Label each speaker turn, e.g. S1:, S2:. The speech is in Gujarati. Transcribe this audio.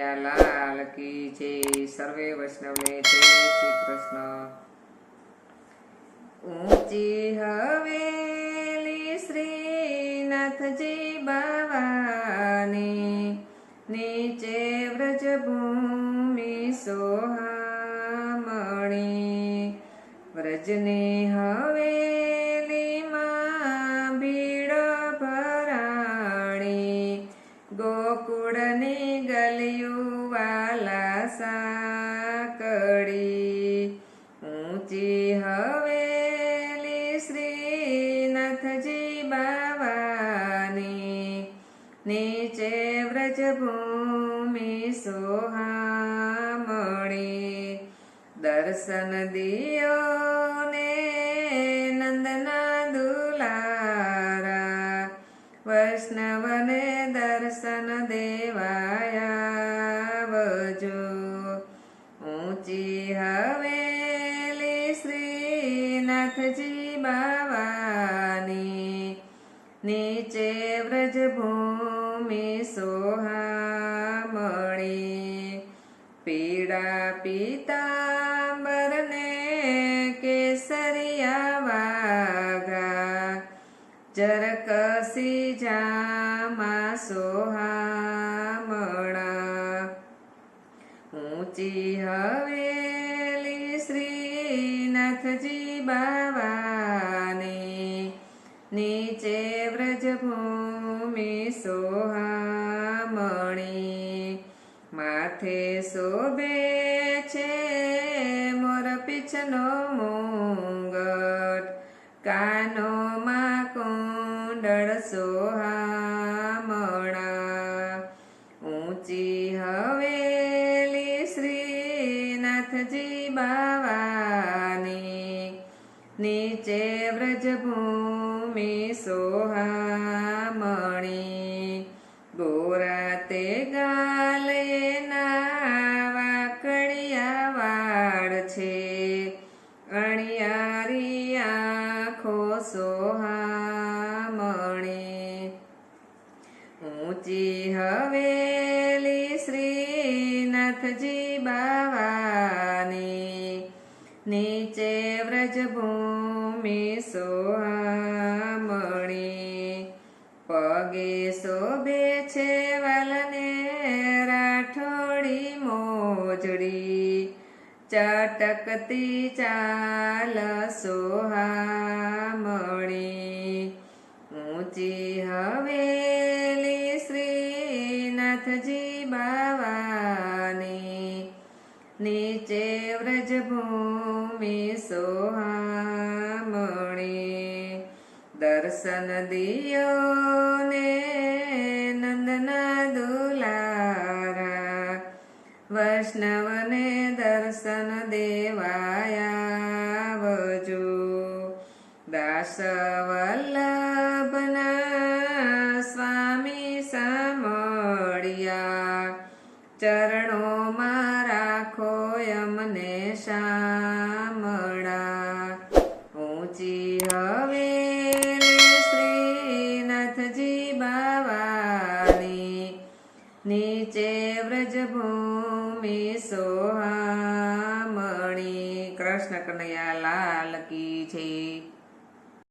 S1: કનૈયા લાલ કી જય। સર્વે વૈષ્ણવને જય શ્રી કૃષ્ણ। ઊંચી હવેલી શ્રીનાથજી બાવાની, નીચે વ્રજભૂમિ સોહામણી। વ્રજની હવેલીમાં ભીડ ભરાણી, ગોકુળની ગલિયું વાલા સાંકળી। ઊંચી હવેલી શ્રીનાથજી બાવાની, નીચે વ્રજભૂમિ સોહામણી। દર્શન દિયો ને નંદના દુલારા, વૈષ્ણવને દર્શન દેવાયાવજો। ઊંચી હવેલી શ્રીનાથજી બાવાની, નીચે વ્રજભૂમિ સોહામણી। પીળા પીતાંબર ને કેસરિયા વાઘા, જરકસી જામા સોહામણા। ઊંચી હવેલી શ્રીનાથજી બાવાની, નીચે વ્રજભૂમિ સોહામણી। માથે શોભે છે મોરપીંછનો મુંગટ, કાનોમાં કુંડળ સોહામણા। ઊંચી હવેલી શ્રીનાથજી બાવાની, નીચે વ્રજભૂમિ સોહામણી। ગોરા તે ગાલ એના વાકડિયા વાળ છે, અણિયારી આંખો સોહામણી। ઊંચી હવેલી શ્રીનાથજી બાવાની, નીચે વ્રજભૂમિ સોહામણી। પગે શોભે છે વાલને રાઠોડી મોજડી, ચટકતી ચાલ સોહામણી। ઊંચી હવેલી શ્રીનાથજી બાવાની, નીચે વ્રજભૂમિ સોહામણી। દર્શન દિયો ને નંદના દુલારા, વૈષ્ણવને દર્શન દેવાયાવજો। દાસ વલ્લભના સ્વામી સામળિયા, ચરણોમાં રાખો અમને શામળા। ઊંચી હવેલી શ્રીનાથજી બાવાની, નીચે વ્રજભૂમિ સોહામણી। કૃષ્ણ કનૈયા લાલ કી જય।